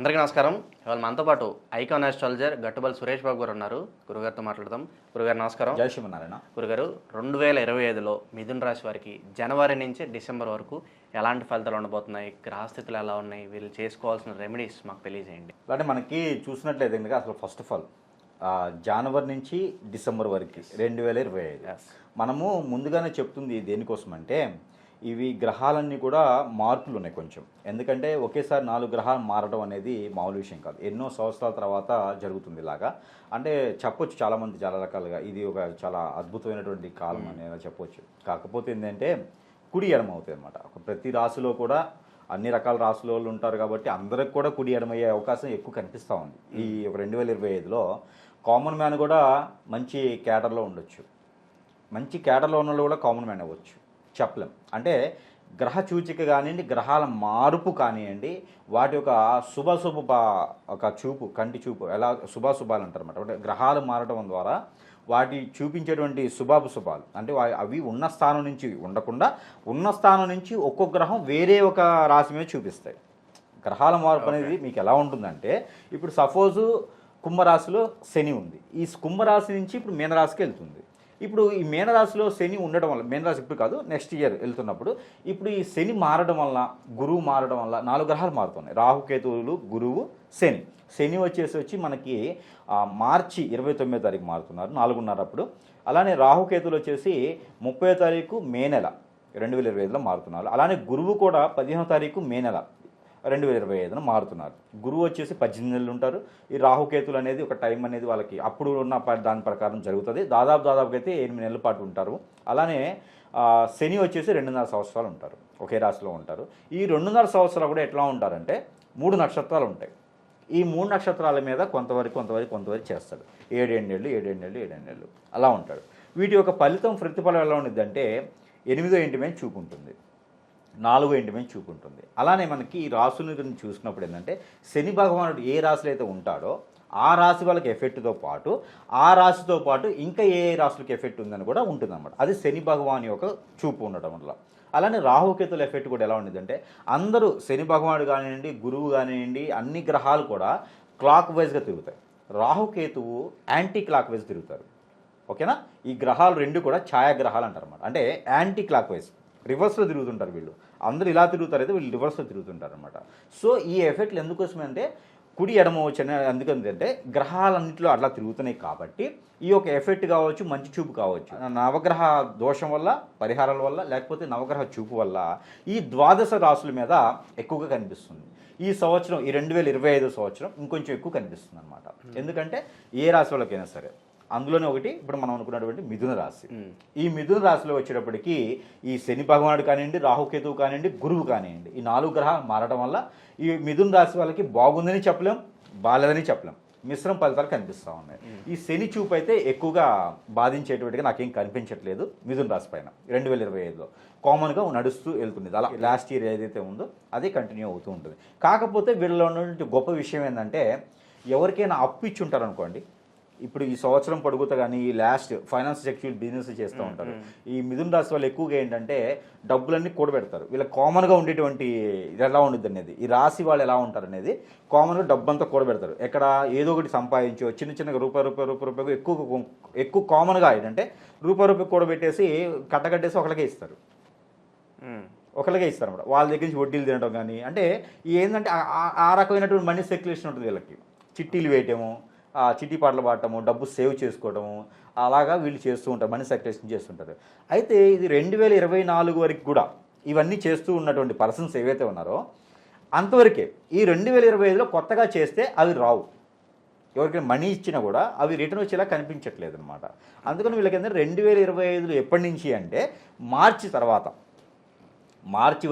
అందరికీ నమస్కారం. ఇవాళ మనతో పాటు ఐకాన్ ఆస్ట్రాలజర్ గట్టుబల్ సురేష్ బాబు గారు ఉన్నారు. గురుగారితో మాట్లాడదాం. గురుగారు నమస్కారం. జై శ్రీమన్నారాయణ. గురుగారు, 2025లో మిథున రాశి వారికి జనవరి నుంచి డిసెంబర్ వరకు ఎలాంటి ఫలితాలు ఉండబోతున్నాయి, గ్రహస్థితులు ఎలా ఉన్నాయి, వీళ్ళు చేసుకోవాల్సిన రెమెడీస్ మాకు తెలియజేయండి. అంటే మనకి చూసినట్లయితే కనుక అసలు ఫస్ట్ ఆఫ్ ఆల్ జనవరి నుంచి డిసెంబర్ వరకు 2025 మనము ముందుగానే చెప్తుంది దేనికోసం అంటే ఇవి గ్రహాలన్నీ కూడా మార్పులు ఉన్నాయి కొంచెం. ఎందుకంటే ఒకేసారి 4 గ్రహాలు మారడం అనేది మామూలు విషయం కాదు. ఎన్నో సంవత్సరాల తర్వాత జరుగుతుంది ఇలాగా. అంటే చెప్పొచ్చు చాలామంది చాలా రకాలుగా ఇది ఒక చాలా అద్భుతమైనటువంటి కాలం అనేది చెప్పొచ్చు. కాకపోతే ఏంటంటే కుడి ఎడమ అవుతాయి అనమాట. ప్రతి రాశిలో కూడా అన్ని రకాల రాశుల వాళ్ళు ఉంటారు కాబట్టి అందరికి కూడా కుడి ఎడమయ్యే అవకాశం ఎక్కువ కనిపిస్తూ ఉంది. ఈ 2025లో కామన్ మ్యాన్ కూడా మంచి కేటర్లో ఉండొచ్చు. మంచి కేటర్లో ఉన్న వాళ్ళు కూడా కామన్ మ్యాన్ అవ్వచ్చు, చెప్పలేం. అంటే గ్రహ సూచిక కానివ్వండి, గ్రహాల మార్పు కానివ్వండి, వాటి యొక్క శుభ ఒక చూపు, కంటి చూపు ఎలా శుభాశుభాలు అంటారు అన్నమాట. అంటే గ్రహాలు మారడం ద్వారా వాటి చూపించేటువంటి శుభాలు అంటే అవి ఉన్న స్థానం నుంచి ఉండకుండా ఉన్న స్థానం నుంచి ఒక్కొక్క గ్రహం వేరే ఒక రాశి మీద చూపిస్తాయి. గ్రహాల మార్పు అనేది మీకు ఎలా ఉంటుందంటే, ఇప్పుడు సపోజు కుంభరాశిలో శని ఉంది. ఈ కుంభరాశి నుంచి ఇప్పుడు మీనరాశికి వెళ్తుంది. ఇప్పుడు ఈ మీనరాశిలో శని ఉండడం వల్ల, మీనరాశి ఇప్పుడు కాదు నెక్స్ట్ ఇయర్ వెళ్తున్నప్పుడు, ఇప్పుడు ఈ శని మారడం వల్ల, గురువు మారడం వల్ల 4 గ్రహాలు మారుతున్నాయి. రాహుకేతువులు, గురువు, శని వచ్చి మనకి మార్చి 29వ తారీఖు మారుతున్నారు 4:30 అప్పుడు. అలానే రాహుకేతువులు వచ్చేసి 30వ తారీఖు మే నెల 2025లో మారుతున్నారు. అలానే గురువు కూడా 15వ తారీఖు మే నెల 2025 మారుతున్నారు. గురువు వచ్చేసి 18 నెలలు ఉంటారు. ఈ రాహుకేతులు అనేది ఒక టైం అనేది వాళ్ళకి అప్పుడు ఉన్న దాని ప్రకారం జరుగుతుంది. దాదాపుగా అయితే 8 నెలల పాటు ఉంటారు. అలానే శని వచ్చేసి 2.5 సంవత్సరాలు ఉంటారు, ఒకే రాశిలో ఉంటారు. ఈ 2.5 సంవత్సరాలు కూడా ఎట్లా ఉంటారంటే 3 నక్షత్రాలు ఉంటాయి. ఈ 3 నక్షత్రాల మీద కొంతవరకు చేస్తాడు. 7 నెలలు అలా ఉంటాడు. వీటి యొక్క ఫలితం ప్రతిఫలం ఎలా ఉంటుంది అంటే 8వ ఇంటి మీద చూపుంటుంది, 4వ ఇంటి మీద చూపుంటుంది. అలానే మనకి ఈ రాశుల గురించి చూసుకున్నప్పుడు ఏంటంటే శని భగవానుడు ఏ రాశిలో అయితే ఉంటాడో ఆ రాశి వాళ్ళకి ఎఫెక్ట్తో పాటు ఆ రాశితో పాటు ఇంకా ఏ రాశులకి ఎఫెక్ట్ ఉందని కూడా ఉంటుందన్నమాట. అది శని భగవాన్ యొక్క చూపు ఉండటం వల్ల. అలానే రాహుకేతుల ఎఫెక్ట్ కూడా ఎలా ఉండేదంటే, అందరూ శని భగవానుడు కానివ్వండి, గురువు కానివ్వండి, అన్ని గ్రహాలు కూడా క్లాక్ వైజ్గా తిరుగుతాయి. రాహుకేతువు యాంటీ క్లాక్ వైజ్ తిరుగుతారు. ఓకేనా? ఈ గ్రహాలు 2 కూడా ఛాయాగ్రహాలు అంటారు అన్నమాట. అంటే యాంటీ క్లాక్ వైజ్, రివర్స్లో తిరుగుతుంటారు వీళ్ళు. అందరూ ఇలా తిరుగుతారు అయితే వీళ్ళు రివర్స్లో తిరుగుతుంటారు అనమాట. సో ఈ ఎఫెక్ట్లు ఎందుకోసమే అంటే కుడి ఎడమ వచ్చిన ఎందుకంటే గ్రహాలన్నింటిలో అట్లా తిరుగుతున్నాయి కాబట్టి ఈ యొక్క ఎఫెక్ట్ కావచ్చు, మంచి చూపు కావచ్చు, నవగ్రహ దోషం వల్ల, పరిహారాల వల్ల, లేకపోతే నవగ్రహ చూపు వల్ల ఈ 12 రాశుల మీద ఎక్కువగా కనిపిస్తుంది. ఈ సంవత్సరం, ఈ 2025 సంవత్సరం ఇంకొంచెం ఎక్కువ కనిపిస్తుంది అనమాట. ఎందుకంటే ఏ రాశి వాళ్ళకైనా సరే అందులోనే ఒకటి ఇప్పుడు మనం అనుకున్నటువంటి మిథున రాశి. ఈ మిథున రాశిలో వచ్చేటప్పటికి ఈ శని భగవానుడు కానివ్వండి, రాహుకేతువు కానివ్వండి, గురువు కానివ్వండి, ఈ 4 గ్రహాలు మారడం వల్ల ఈ మిథున రాశి వాళ్ళకి బాగుందని చెప్పలేం, బాలేదని చెప్పలేం, మిశ్రమ ఫలితాలు కనిపిస్తూ ఉన్నాయి. ఈ శని చూపు అయితే ఎక్కువగా బాధించేటువంటిగా నాకేం కనిపించట్లేదు మిథున రాశి పైన 2025లో. కామన్గా నడుస్తూ వెళ్తుంది. అలా లాస్ట్ ఇయర్ ఏదైతే ఉందో అదే కంటిన్యూ అవుతూ ఉంటుంది. కాకపోతే వీళ్ళలో ఉన్నటువంటి గొప్ప విషయం ఏంటంటే, ఎవరికైనా అప్పు ఇచ్చి ఉంటారు అనుకోండి, ఇప్పుడు ఈ సంవత్సరం పొడుగుతా కానీ ఈ లాస్ట్ ఫైనాన్స్ సెక్చువల్ బిజినెస్ చేస్తూ ఉంటారు. ఈ మిథున రాశి వాళ్ళు ఎక్కువగా ఏంటంటే డబ్బులన్నీ కూడబెడతారు. వీళ్ళ కామన్గా ఉండేటువంటి ఇది ఎలా ఉంటుంది అనేది, ఈ రాశి వాళ్ళు ఎలా ఉంటారు అనేది కామన్గా డబ్బంతా కూడబెడతారు. ఎక్కడ ఏదో ఒకటి సంపాదించో చిన్నగా రూపాయి ఎక్కువ కామన్గా ఏంటంటే రూపాయి కూడబెట్టేసి కట్టగట్టేసి ఒకరికే ఇస్తారు అన్నమాట. వాళ్ళ దగ్గర నుంచి వడ్డీలు తినడం కానీ, అంటే ఏంటంటే ఆ రకమైనటువంటి మనీ సర్క్యులేషన్ ఉంటుంది వీళ్ళకి. చిట్టీలు వేయటము, చిట్టి పాటలు పాడటము, డబ్బు సేవ్ చేసుకోవడము, అలాగా వీళ్ళు చేస్తూ ఉంటారు, మనీ సర్క్యులేషన్ చేస్తుంటారు. అయితే ఇది 2024 వరకు కూడా ఇవన్నీ చేస్తూ ఉన్నటువంటి పర్సన్స్ ఏవైతే ఉన్నారో అంతవరకే. ఈ 2025లో కొత్తగా చేస్తే అవి రావు. ఎవరికైనా మనీ ఇచ్చినా కూడా అవి రిటర్న్ వచ్చేలా కనిపించట్లేదు అనమాట. అందుకని వీళ్ళకి 2025లో ఎప్పటి నుంచి అంటే మార్చి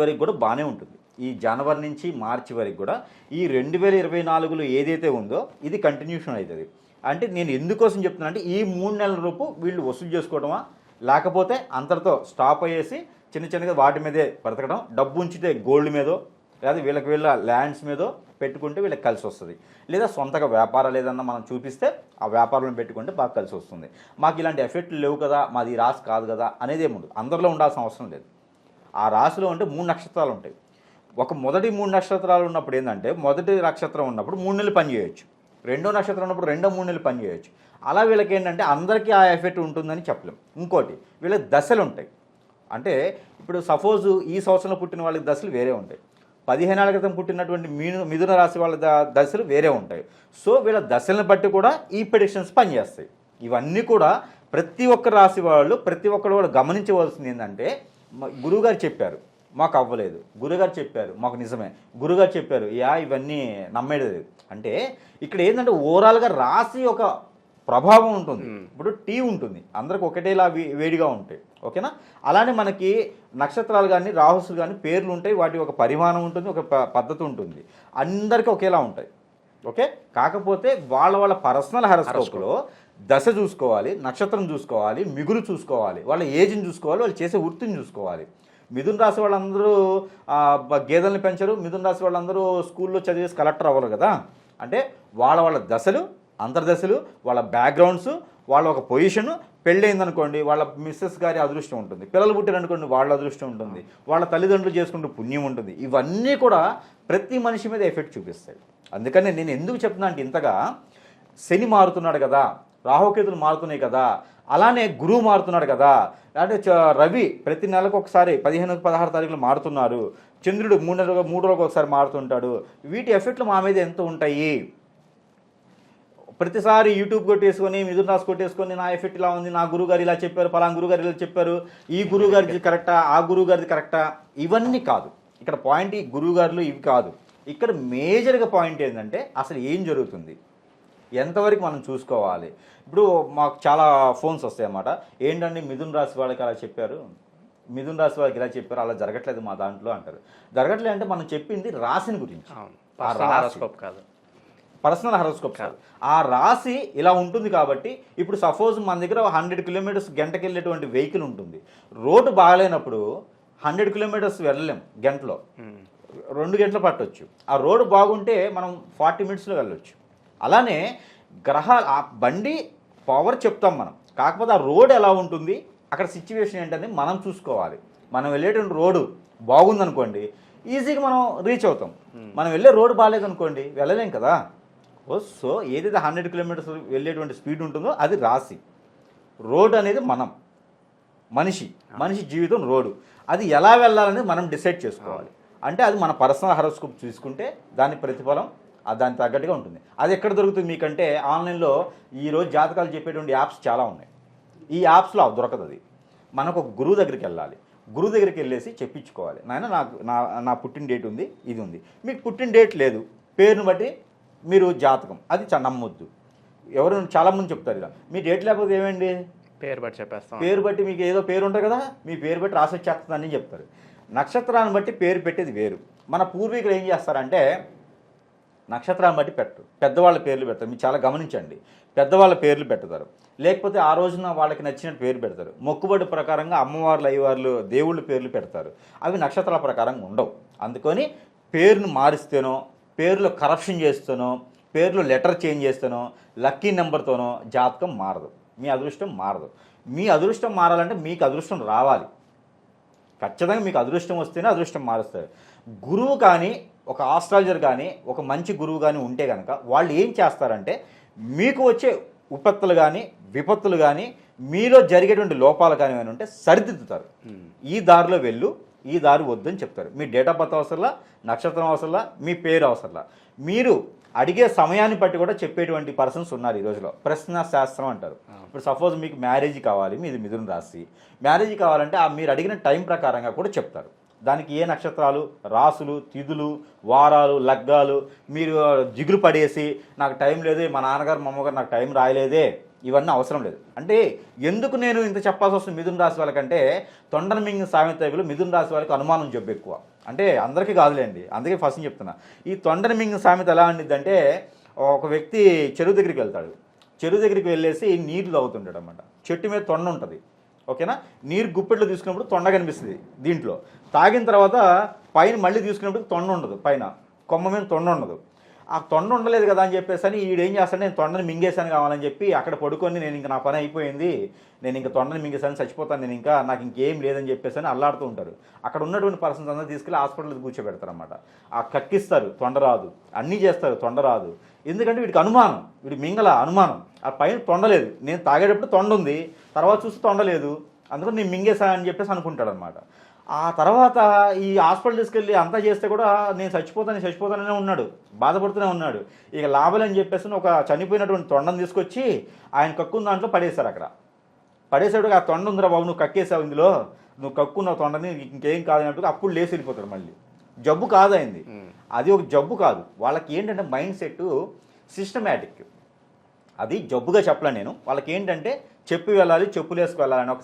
వరకు కూడా బాగానే ఉంటుంది. ఈ జనవరి నుంచి మార్చి వరకు కూడా ఈ 2024లో ఏదైతే ఉందో ఇది కంటిన్యూషన్ అవుతుంది. అంటే నేను ఎందుకోసం చెప్తున్నా అంటే ఈ 3 నెలల రూపు వీళ్ళు వసూలు చేసుకోవడమా, లేకపోతే అంతటితో స్టాప్ అయ్యేసి చిన్నగా వాటి మీదే బ్రతకడం, డబ్బు ఉంచితే గోల్డ్ మీదో లేదా వీళ్ళ ల్యాండ్స్ మీదో పెట్టుకుంటే వీళ్ళకి కలిసి వస్తుంది. లేదా సొంతగా వ్యాపారాలు ఏదన్నా మనం చూపిస్తే ఆ వ్యాపారం పెట్టుకుంటే బాగా కలిసి వస్తుంది. మాకు ఇలాంటి ఎఫెక్ట్లు లేవు కదా, మాది రాశి కాదు కదా అనేది ఏముండదు. అందరిలో ఉండాల్సిన అవసరం లేదు. ఆ రాశిలో ఉంటే 3 నక్షత్రాలు ఉంటాయి. ఒక మొదటి 3 నక్షత్రాలు ఉన్నప్పుడు ఏంటంటే మొదటి నక్షత్రం ఉన్నప్పుడు 3 నెలలు పని చేయొచ్చు, రెండో నక్షత్రం ఉన్నప్పుడు 3 నెలలు పని చేయొచ్చు. అలా వీళ్ళకి ఏంటంటే అందరికీ ఆ ఎఫెక్ట్ ఉంటుందని చెప్పలేం. ఇంకోటి వీళ్ళకి దశలు ఉంటాయి. అంటే ఇప్పుడు సపోజ్ ఈ సంవత్సరంలో పుట్టిన వాళ్ళకి దశలు వేరే ఉంటాయి, 15 ఏళ్ల క్రితం పుట్టినటువంటి మిథున రాశి వాళ్ళ దశలు వేరే ఉంటాయి. సో వీళ్ళ దశలను బట్టి కూడా ఈ ప్రెడిక్షన్స్ పనిచేస్తాయి. ఇవన్నీ కూడా ప్రతి ఒక్క రాశి వాళ్ళు ప్రతి ఒక్కరు కూడా గమనించవలసింది ఏంటంటే, గురువుగారు చెప్పారు మాకు అవ్వలేదు, గురుగారు చెప్పారు మాకు నిజమే, గురుగారు చెప్పారు ఇవన్నీ నమ్మేది. అంటే ఇక్కడ ఏంటంటే ఓవరాల్గా రాశి ఒక ప్రభావం ఉంటుంది. ఇప్పుడు టీ ఉంటుంది, అందరికి ఒకటేలా వేడిగా ఉంటాయి, ఓకేనా? అలానే మనకి నక్షత్రాలు కానీ రాహుసులు కానీ పేర్లు ఉంటాయి, వాటి ఒక పరిమాణం ఉంటుంది, ఒక పద్ధతి ఉంటుంది, అందరికీ ఒకేలా ఉంటాయి, ఓకే? కాకపోతే వాళ్ళ పర్సనల్ హారోస్కోప్లో దశ చూసుకోవాలి, నక్షత్రం చూసుకోవాలి, మిగులు చూసుకోవాలి, వాళ్ళ ఏజ్ని చూసుకోవాలి, వాళ్ళు చేసే వృత్తిని చూసుకోవాలి. మిథున రాశి వాళ్ళందరూ గేదెలను పెంచరు, మిథున రాశి వాళ్ళందరూ స్కూల్లో చదివేసి కలెక్టర్ అవ్వరు కదా. అంటే వాళ్ళ దశలు, అంతర్దశలు, వాళ్ళ బ్యాక్గ్రౌండ్స్, వాళ్ళ ఒక పొజిషను, పెళ్ళయిందనుకోండి వాళ్ళ మిస్సెస్ గారి అదృష్టం ఉంటుంది, పిల్లలు పుట్టారనుకోండి వాళ్ళ అదృష్టం ఉంటుంది, వాళ్ళ తల్లిదండ్రులు చేసుకుంటూ పుణ్యం ఉంటుంది. ఇవన్నీ కూడా ప్రతి మనిషి మీద ఎఫెక్ట్ చూపిస్తాయి. అందుకని నేను ఎందుకు చెప్తున్నా అంటే, ఇంతగా శని మారుతున్నాడు కదా, రాహుకేతులు మారుతున్నాయి కదా, అలానే గురువు మారుతున్నాడు కదా, అంటే రవి ప్రతి నెలకు ఒకసారి 15-16 తారీఖులు మారుతున్నారు, చంద్రుడు 3 రోజులకు ఒకసారి మారుతుంటాడు. వీటి ఎఫెక్ట్లు మా మీద ఎంత ఉంటాయి? ప్రతిసారి యూట్యూబ్ కొట్టేసుకొని మిథున రాశి కొట్టేసుకొని నా ఎఫెక్ట్ ఇలా ఉంది, నా గురువుగారు ఇలా చెప్పారు, పలానా గురువుగారు ఇలా చెప్పారు, ఈ గురువుగారిది కరెక్టా, ఆ గురువుగారిది కరెక్టా, ఇవన్నీ కాదు ఇక్కడ పాయింట్. ఈ గురువుగారులు ఇవి కాదు. ఇక్కడ మేజర్గా పాయింట్ ఏంటంటే అసలు ఏం జరుగుతుంది, ఎంతవరకు మనం చూసుకోవాలి. ఇప్పుడు మాకు చాలా ఫోన్స్ వస్తాయి అన్నమాట, ఏంటండి మిథున రాశి వాళ్ళకి అలా చెప్పారు, మిథున రాశి వాళ్ళకి ఇలా చెప్పారు, అలా జరగట్లేదు మా దాంట్లో అంటారు. జరగట్లేదు అంటే మనం చెప్పింది రాశిని గురించి, కాదు, పర్సనల్ హారోస్కోప్ కాదు. ఆ రాశి ఇలా ఉంటుంది కాబట్టి ఇప్పుడు సపోజ్ మన దగ్గర 100 కిలోమీటర్స్ గంటకి వెళ్ళేటువంటి వెహికల్ ఉంటుంది, రోడ్డు బాగాలేనప్పుడు 100 కిలోమీటర్స్ వెళ్ళలేం, గంటలో 2 గంటలు పట్టవచ్చు. ఆ రోడ్డు బాగుంటే మనం 40 మినిట్స్లో వెళ్ళొచ్చు. అలానే గ్రహాలు, ఆ బండి పవర్ చెప్తాం మనం, కాకపోతే ఆ రోడ్ ఎలా ఉంటుంది, అక్కడ సిచ్యువేషన్ ఏంటని మనం చూసుకోవాలి. మనం వెళ్ళేటువంటి రోడ్డు బాగుందనుకోండి ఈజీగా మనం రీచ్ అవుతాం, మనం వెళ్ళే రోడ్డు బాగాలేదనుకోండి వెళ్ళలేం కదా. సో ఏదైతే 100 కిలోమీటర్స్ వెళ్ళేటువంటి స్పీడ్ ఉంటుందో అది రాశి, రోడ్ అనేది మనం మనిషి జీవితం రోడ్డు, అది ఎలా వెళ్ళాలనేది మనం డిసైడ్ చేసుకోవాలి. అంటే అది మన పర్సనల్ హారోస్కోప్ చూసుకుంటే దాని ప్రతిఫలం దానికి తగ్గట్టుగా ఉంటుంది. అది ఎక్కడ దొరుకుతుంది మీకంటే ఆన్లైన్లో ఈరోజు జాతకాలు చెప్పేటువంటి యాప్స్ చాలా ఉన్నాయి. ఈ యాప్స్లో దొరకదు. అది మనకు ఒక గురువు దగ్గరికి వెళ్ళాలి, గురువు దగ్గరికి వెళ్ళేసి చెప్పించుకోవాలి, నాయన నాకు నా పుట్టిన డేట్ ఉంది, ఇది ఉంది. మీకు పుట్టిన డేట్ లేదు, పేరుని బట్టి మీరు జాతకం, అది నమ్మొద్దు. ఎవరు చాలామంది చెప్తారు ఇలా, మీ డేట్ లేకపోతే ఏమండి పేరు బట్టి చెప్పేస్తాం, పేరు బట్టి మీకు ఏదో పేరు ఉంటుంది కదా, మీ పేరు బట్టి రాసి వచ్చేస్తుందని చెప్తారు. నక్షత్రాన్ని బట్టి పేరు పెట్టేది వేరు. మన పూర్వీకులు ఏం చేస్తారంటే నక్షత్రాన్ని బట్టి పెట్టరు, పెద్దవాళ్ళ పేర్లు పెడతారు. మీరు చాలా గమనించండి, పెద్దవాళ్ళ పేర్లు పెడతారు, లేకపోతే ఆ రోజున వాళ్ళకి నచ్చినట్టు పేరు పెడతారు. మొక్కుబడి ప్రకారంగా అమ్మవార్లు అయ్యవార్లు దేవుళ్ళ పేర్లు పెడతారు, అవి నక్షత్రాల ప్రకారంగా ఉండవు. అందుకని పేరును మారిస్తేనో, పేర్లో కరప్షన్ చేస్తేనో, పేర్లో లెటర్ చేంజ్ చేస్తేనో, లక్కీ నెంబర్తోనో జాతకం మారదు, మీ అదృష్టం మారదు. మీ అదృష్టం మారాలంటే మీకు అదృష్టం రావాలి, ఖచ్చితంగా మీకు అదృష్టం వస్తేనే అదృష్టం మారుస్తారు. గురువు కానీ ఒక ఆస్ట్రాలజర్ కానీ ఒక మంచి గురువు కానీ ఉంటే కనుక వాళ్ళు ఏం చేస్తారంటే మీకు వచ్చే ఉపత్తులు కానీ విపత్తులు కానీ మీలో జరిగేటువంటి లోపాలు కానీ ఏమైనా ఉంటే సరిదిద్దుతారు. ఈ దారిలో వెళ్ళు, ఈ దారి వద్దని చెప్తారు. మీ డేట్ ఆఫ్ బర్త్ అవసరంలా, నక్షత్రం అవసరంలా, మీ పేరు అవసరంలా, మీరు అడిగే సమయాన్ని బట్టి కూడా చెప్పేటువంటి పర్సన్స్ ఉన్నారు ఈ రోజులో. ప్రశ్న శాస్త్రం అంటారు. ఇప్పుడు సపోజ్ మీకు మ్యారేజ్ కావాలి, మీది మిథున రాశి, మ్యారేజ్ కావాలంటే మీరు అడిగిన టైం ప్రకారంగా కూడా చెప్తారు. దానికి ఏ నక్షత్రాలు, రాసులు, తిథులు, వారాలు, లగ్గాలు మీరు జిగులు పడేసి నాకు టైం లేదు, మా నాన్నగారు మా అమ్మగారు నాకు టైం రాయలేదే, ఇవన్నీ అవసరం లేదు. అంటే ఎందుకు నేను ఇంత చెప్పాల్సి వస్తుంది మిథున రాశి వాళ్ళకంటే, తొండన మింగిన సామెతలు మిథున రాశి వాళ్ళకి అనుమానం జబ్బు ఎక్కువ. అంటే అందరికీ కాదులేండి, అందుకే ఫస్ట్ చెప్తున్నా. ఈ తొండన మింగిన సామెత ఎలా ఉండిద్దంటే, ఒక వ్యక్తి చెరువు దగ్గరికి వెళ్తాడు, చెరువు దగ్గరికి వెళ్ళేసి నీళ్లు తాగుతుంటాడు అన్నమాట. చెట్టు మీద తొండ ఉంటుంది, ఓకేనా, నీరు గుప్పెట్లో తీసుకున్నప్పుడు తొండ కనిపిస్తుంది దీంట్లో, తాగిన తర్వాత పైన మళ్ళీ తీసుకున్నప్పుడు తొండ ఉండదు, పైన కొమ్మ మీద తొండ ఉండదు. ఆ తొండ ఉండలేదు కదా అని చెప్పేసి అని ఈడేం చేస్తాడు, నేను తొండని మింగేశాను కావాలని చెప్పి అక్కడ పడుకొని నేను ఇంకా నా పని అయిపోయింది, నేను ఇంకా తొండని మింగేసాను, చచ్చిపోతాను నేను, ఇంకా నాకు ఇంకేం లేదని చెప్పేసి అని అల్లాడుతూ ఉంటారు. అక్కడ ఉన్నటువంటి పర్సన్స్ అందరూ తీసుకెళ్ళి హాస్పిటల్కి కూర్చోబెడతారు అనమాట. ఆ కక్కిస్తారు, తొండ రాదు, అన్నీ చేస్తారు, తొండ రాదు. ఎందుకంటే వీడికి అనుమానం, వీడి మింగల అనుమానం, ఆ పైన తొండలేదు, నేను తాగేటప్పుడు తొండ ఉంది, తర్వాత చూస్తే తొండలేదు, అందుకని నేను మింగేసా అని చెప్పేసి అనుకుంటాడు అనమాట. ఆ తర్వాత ఈ హాస్పిటల్ తీసుకెళ్ళి అంతా చేస్తే కూడా నేను చచ్చిపోతాననే ఉన్నాడు, బాధపడుతూనే ఉన్నాడు. ఇక లాభాలని చెప్పేసి ఒక చనిపోయినటువంటి తొండను తీసుకొచ్చి ఆయన కక్కున్న దాంట్లో పడేశారు. అక్కడ పడేసాడు, ఆ తొండ ఉందిరా బాబు, నువ్వు కక్కేసావు, ఇందులో నువ్వు కక్కున్నావు తొండని, ఇంకేం కాదన్నట్టు అప్పుడు లేచి వెళ్ళిపోతాడు. మళ్ళీ జబ్బు కాదైంది, అది ఒక జబ్బు కాదు. వాళ్ళకి ఏంటంటే మైండ్ సెట్ సిస్టమేటిక్, అది జబ్బుగా చెప్పలే నేను. వాళ్ళకి ఏంటంటే చెప్పి వెళ్ళాలి, చెప్పులు వేసుకు వెళ్ళాలని ఒక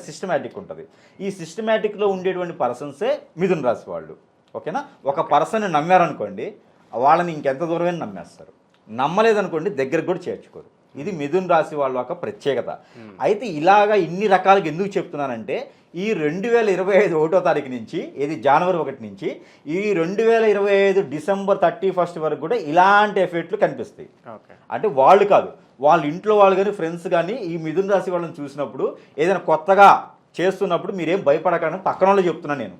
సిస్టమేటిక్ ఉంటుంది. ఈ సిస్టమేటిక్లో ఉండేటువంటి పర్సన్సే మిథున రాశి వాళ్ళు. ఓకేనా? ఒక పర్సన్ని నమ్మారనుకోండి, వాళ్ళని ఇంకెంత దూరమైనా నమ్మేస్తారు. నమ్మలేదనుకోండి దగ్గరకు కూడా చేర్చుకోరు. ఇది మిథున రాశి వాళ్ళ ఒక ప్రత్యేకత. అయితే ఇలాగా ఇన్ని రకాలుగా ఎందుకు చెప్తున్నానంటే, ఈ 2025 1వ తారీఖు నుంచి, ఇది జనవరి 1 నుంచి ఈ 2025 డిసెంబర్ 31 వరకు కూడా ఇలాంటి ఎఫెక్ట్లు కనిపిస్తాయి. అంటే వాళ్ళు కాదు, వాళ్ళ ఇంట్లో వాళ్ళు కానీ ఫ్రెండ్స్ కానీ ఈ మిథున రాశి వాళ్ళని చూసినప్పుడు ఏదైనా కొత్తగా చేస్తున్నప్పుడు మీరేం భయపడకండి, పక్కన వాళ్ళు చెప్తున్నాను నేను.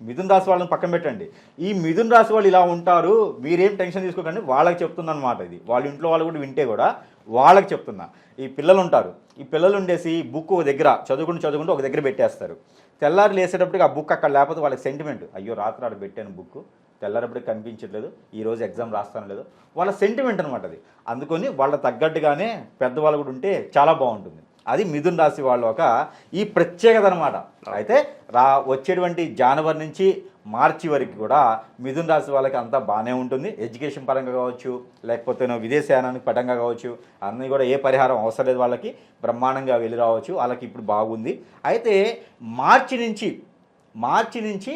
మిథున రాశి వాళ్ళని పక్కన పెట్టండి, ఈ మిథున రాశి వాళ్ళు ఇలా ఉంటారు, మీరేం టెన్షన్ తీసుకోకండి, వాళ్ళకి చెప్తున్నా అనమాట. ఇది వాళ్ళ ఇంట్లో వాళ్ళు కూడా వింటే కూడా వాళ్ళకి చెప్తున్నా. ఈ పిల్లలు ఉంటారు, ఈ పిల్లలు ఉండేసి బుక్ ఒక దగ్గర చదువుకుంటూ ఒక దగ్గర పెట్టేస్తారు. తెల్లారి లేసేటప్పటికి ఆ బుక్ అక్కడ లేకపోతే వాళ్ళకి సెంటిమెంట్, అయ్యో రాత్రి ఆడ పెట్టాను బుక్, తెల్లారప్పటికి కనిపించట్లేదు, ఈరోజు ఎగ్జామ్ రాస్తాను లేదు, వాళ్ళ సెంటిమెంట్ అనమాట అది. అందుకని వాళ్ళ తగ్గట్టుగానే పెద్దవాళ్ళు కూడా ఉంటే చాలా బాగుంటుంది. అది మిథున రాశి వాళ్ళ ఒక ఈ ప్రత్యేకత అనమాట. అయితే వచ్చేటువంటి జనవరి నుంచి మార్చి వరకు కూడా మిథున రాశి వాళ్ళకి అంతా బాగానే ఉంటుంది. ఎడ్యుకేషన్ పరంగా కావచ్చు, లేకపోతే విదేశయానానికి పరంగా కావచ్చు, అన్నీ కూడా ఏ పరిహారం అవసరం లేదు, వాళ్ళకి బ్రహ్మాండంగా వెళ్ళి రావచ్చు, వాళ్ళకి ఇప్పుడు బాగుంది. అయితే మార్చి నుంచి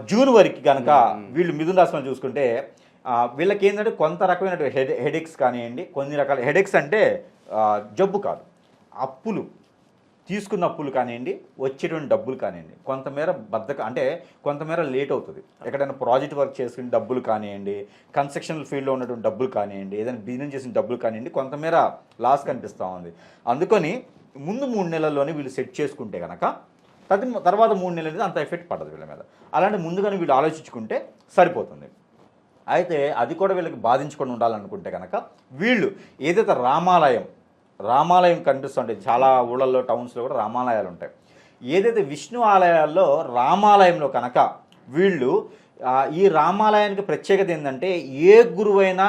జూన్ వరకు కనుక వీళ్ళు మిథున రాశి వాళ్ళు చూసుకుంటే వీళ్ళకి ఏంటంటే కొంత రకమైన హెడేక్స్ కానివ్వండి, కొన్ని రకాల హెడేక్స్ అంటే జబ్బు కాదు, అప్పులు, తీసుకున్న అప్పులు కానివ్వండి, వచ్చేటువంటి డబ్బులు కానివ్వండి, కొంతమేర అంటే కొంతమేర లేట్ అవుతుంది. ఎక్కడైనా ప్రాజెక్ట్ వర్క్ చేసుకుని డబ్బులు కానివ్వండి, కన్స్ట్రక్షన్ ఫీల్డ్లో ఉన్నటువంటి డబ్బులు కానివ్వండి, ఏదైనా బిజినెస్ చేసిన డబ్బులు కానివ్వండి, కొంతమేర లాస్ కనిపిస్తూ ఉంది. అందుకని ముందు 3 నెలల్లోనే వీళ్ళు సెట్ చేసుకుంటే కనుక తర్వాత 3 నెలలు అంత ఎఫెక్ట్ పడదు వీళ్ళ మీద. అలాంటి ముందుగానే వీళ్ళు ఆలోచించుకుంటే సరిపోతుంది. అయితే అది కూడా వీళ్ళకి బాధించకుండా ఉండాలనుకుంటే కనుక వీళ్ళు ఏదైతే రామాలయం కనిపిస్తుంటాయి, చాలా ఊళ్ళల్లో టౌన్స్లో కూడా రామాలయాలు ఉంటాయి. ఏదైతే విష్ణు ఆలయాల్లో రామాలయంలో కనుక వీళ్ళు ఈ రామాలయానికి ప్రత్యేకత ఏంటంటే, ఏ గురువైనా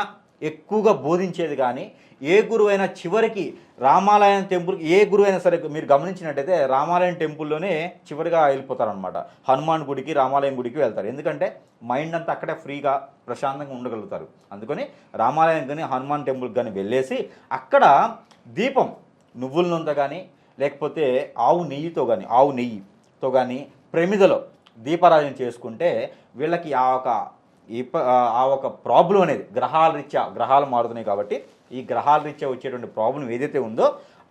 ఎక్కువగా బోధించేది కానీ, ఏ గురువైనా చివరికి రామాలయం టెంపుల్కి ఏ గురువైనా సరే మీరు గమనించినట్టయితే రామాలయం టెంపుల్లోనే చివరిగా వెళ్ళిపోతారనమాట. హనుమాన్ గుడికి, రామాలయం గుడికి వెళ్తారు. ఎందుకంటే మైండ్ అంతా అక్కడే ఫ్రీగా ప్రశాంతంగా ఉండగలుగుతారు. అందుకని రామాలయం కానీ హనుమాన్ టెంపుల్కి కానీ వెళ్ళేసి అక్కడ దీపం నువ్వుల నూనెతో కానీ, లేకపోతే ఆవు నెయ్యితో కానీ ప్రమిదలో దీపారాధన చేసుకుంటే వీళ్ళకి ఆ ఒక ప్రాబ్లం అనేది గ్రహాలు మారుతున్నాయి కాబట్టి ఈ గ్రహాల రీత్యా వచ్చేటువంటి ప్రాబ్లం ఏదైతే ఉందో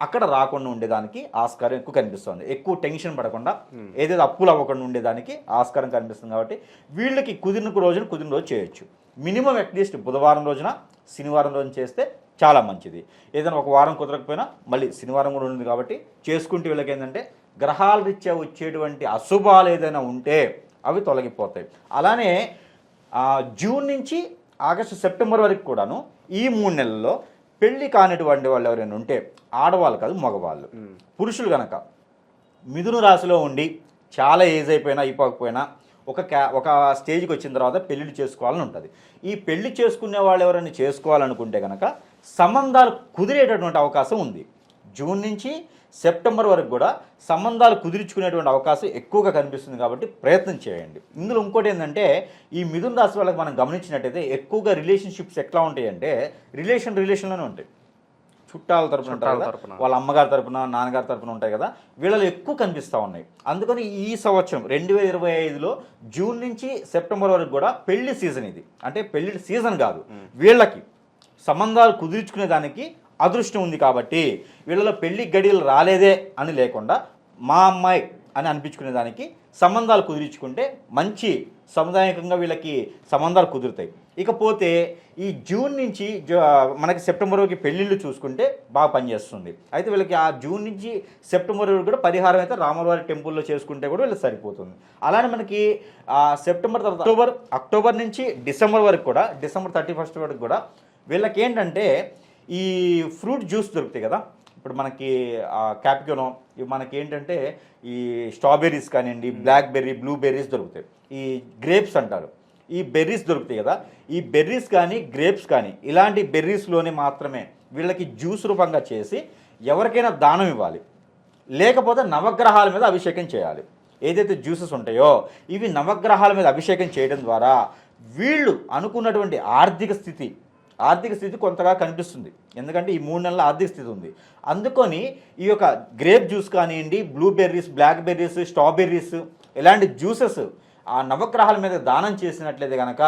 అక్కడ రాకుండా ఉండేదానికి ఆస్కారం ఎక్కువ కనిపిస్తుంది. ఎక్కువ టెన్షన్ పడకుండా, ఏదైతే అప్పులు అవ్వకుండా ఉండేదానికి ఆస్కారం కనిపిస్తుంది. కాబట్టి వీళ్ళకి కుదిరిన రోజు చేయొచ్చు. మినిమం అట్లీస్ట్ బుధవారం రోజున, శనివారం రోజున చేస్తే చాలా మంచిది. ఏదైనా ఒక వారం కుదరకపోయినా మళ్ళీ శనివారం కూడా ఉంది కాబట్టి చేసుకుంటే వీళ్ళకి ఏంటంటే గ్రహాల రీత్యా వచ్చేటువంటి అశుభాలు ఏదైనా ఉంటే అవి తొలగిపోతాయి. అలానే జూన్ నుంచి ఆగస్టు, సెప్టెంబర్ వరకు కూడాను ఈ 3 నెలల్లో పెళ్లి కానిటువంటి వాళ్ళు ఎవరైనా ఉంటే, ఆడవాళ్ళు కాదు మగవాళ్ళు, పురుషులు కనుక మిథున రాశిలో ఉండి చాలా ఏజ్ అయిపోకపోయినా ఒక స్టేజ్కి వచ్చిన తర్వాత పెళ్లిళ్ళు చేసుకోవాలని ఉంటుంది. ఈ పెళ్లి చేసుకునే వాళ్ళు ఎవరైనా చేసుకోవాలనుకుంటే కనుక సంబంధాలు కుదిరేటటువంటి అవకాశం ఉంది. జూన్ నుంచి సెప్టెంబర్ వరకు కూడా సంబంధాలు కుదిరించుకునేటువంటి అవకాశం ఎక్కువగా కనిపిస్తుంది. కాబట్టి ప్రయత్నం చేయండి. ఇందులో ఇంకోటి ఏంటంటే, ఈ మిథున రాశి వాళ్ళకి మనం గమనించినట్టయితే ఎక్కువగా రిలేషన్షిప్స్ ఎట్లా ఉంటాయి అంటే రిలేషన్లోనే ఉంటాయి. చుట్టాల తరపున ఉంటారు కదా, వాళ్ళ అమ్మగారి తరపున, నాన్నగారి తరపున ఉంటాయి కదా, వీళ్ళలో ఎక్కువ కనిపిస్తూ ఉన్నాయి. అందుకని ఈ సంవత్సరం 2025లో జూన్ నుంచి సెప్టెంబర్ వరకు కూడా పెళ్లి సీజన్ ఇది. అంటే పెళ్లి సీజన్ కాదు, వీళ్ళకి సంబంధాలు కుదుర్చుకునే దానికి అదృష్టం ఉంది. కాబట్టి వీళ్ళలో పెళ్లి గడియలు రాలేదే అని లేకుండా, మా అమ్మాయి అని అనిపించుకునే దానికి సంబంధాలు కుదిరించుకుంటే మంచి సముదాయకంగా వీళ్ళకి సంబంధాలు కుదురుతాయి. ఇకపోతే ఈ జూన్ నుంచి మనకి సెప్టెంబర్ వరకు పెళ్ళిళ్ళు చూసుకుంటే బాగా పనిచేస్తుంది. అయితే వీళ్ళకి ఆ జూన్ నుంచి సెప్టెంబర్ వరకు కూడా పరిహారం అయితే రాములవారి టెంపుల్లో చేసుకుంటే కూడా వీళ్ళకి సరిపోతుంది. అలానే మనకి సెప్టెంబర్ తర్వాత అక్టోబర్ నుంచి డిసెంబర్ వరకు కూడా, డిసెంబర్ 31 వరకు కూడా వీళ్ళకి ఏంటంటే ఈ ఫ్రూట్ జ్యూస్ దొరుకుతాయి కదా. ఇప్పుడు మనకి క్యాప్కినో, ఇవి మనకి ఏంటంటే ఈ స్ట్రాబెర్రీస్ కానివ్వండి, బ్లాక్ బెర్రీ, బ్లూ బెర్రీస్ దొరుకుతాయి. ఈ గ్రేప్స్ అంటారు, ఈ బెర్రీస్ దొరుకుతాయి కదా. ఈ బెర్రీస్ కానీ గ్రేప్స్ కానీ ఇలాంటి బెర్రీస్లోనే మాత్రమే వీళ్ళకి జ్యూస్ రూపంగా చేసి ఎవరికైనా దానం ఇవ్వాలి, లేకపోతే నవగ్రహాల మీద అభిషేకం చేయాలి. ఏదైతే జ్యూసెస్ ఉంటాయో ఇవి నవగ్రహాల మీద అభిషేకం చేయడం ద్వారా వీళ్ళు అనుకున్నటువంటి ఆర్థిక స్థితి కొంతగా కనిపిస్తుంది. ఎందుకంటే ఈ 3 నెలల ఆర్థిక స్థితి ఉంది. అందుకొని ఈ యొక్క గ్రేప్ జ్యూస్ కానివ్వండి, బ్లూబెర్రీస్, బ్లాక్ బెర్రీస్, స్ట్రాబెర్రీస్ ఇలాంటి జ్యూసెస్ ఆ నవగ్రహాల మీద దానం చేసినట్లయితే కనుక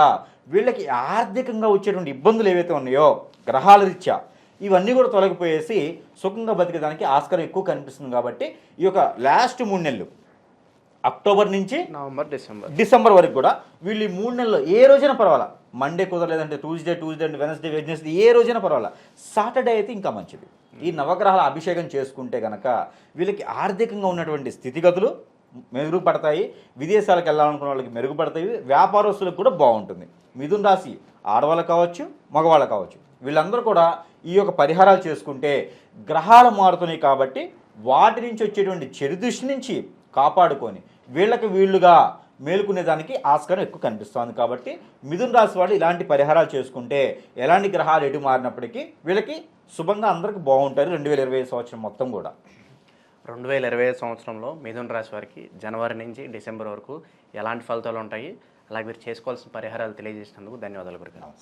వీళ్ళకి ఆర్థికంగా వచ్చేటువంటి ఇబ్బందులు ఏవైతే ఉన్నాయో గ్రహాల రీత్యా ఇవన్నీ కూడా తొలగిపోయేసి సుఖంగా బతికేదానికి ఆస్కారం ఎక్కువ కనిపిస్తుంది. కాబట్టి ఈ యొక్క లాస్ట్ 3 నెలలు అక్టోబర్ నుంచి నవంబర్, డిసెంబర్ వరకు కూడా వీళ్ళు ఈ 3 నెలల్లో ఏ రోజైనా పర్వాలా, మండే కుదరలేదంటే ట్యూస్డే అండ్ వెనస్డే ఏ రోజైనా పర్వాలా, సాటర్డే అయితే ఇంకా మంచిది. ఈ నవగ్రహాల అభిషేకం చేసుకుంటే కనుక వీళ్ళకి ఆర్థికంగా ఉన్నటువంటి స్థితిగతులు మెరుగుపడతాయి, విదేశాలకు వెళ్ళాలనుకున్న వాళ్ళకి మెరుగుపడతాయి, వ్యాపారస్తులకు కూడా బాగుంటుంది. మిథున రాశి ఆడవాళ్ళు కావచ్చు, మగవాళ్ళు కావచ్చు, వీళ్ళందరూ కూడా ఈ యొక్క పరిహారాలు చేసుకుంటే గ్రహాలు మారుతున్నాయి కాబట్టి వాటి నుంచి వచ్చేటువంటి చెడు దృష్టి నుంచి కాపాడుకొని వీళ్ళుగా మేలుకునేదానికి ఆస్కారం ఎక్కువ కనిపిస్తుంది. కాబట్టి మిథున రాశి వాళ్ళు ఇలాంటి పరిహారాలు చేసుకుంటే ఎలాంటి గ్రహాలు ఎటు మారినప్పటికీ వీళ్ళకి శుభంగా అందరికీ బాగుంటారు. 2025 సంవత్సరం మొత్తం కూడా 2025 సంవత్సరంలో మిథున రాశి వారికి జనవరి నుంచి డిసెంబర్ వరకు ఎలాంటి ఫలితాలు ఉంటాయి, అలాగే మీరు చేసుకోవాల్సిన పరిహారాలు తెలియజేసినందుకు ధన్యవాదాలు గురుగారు.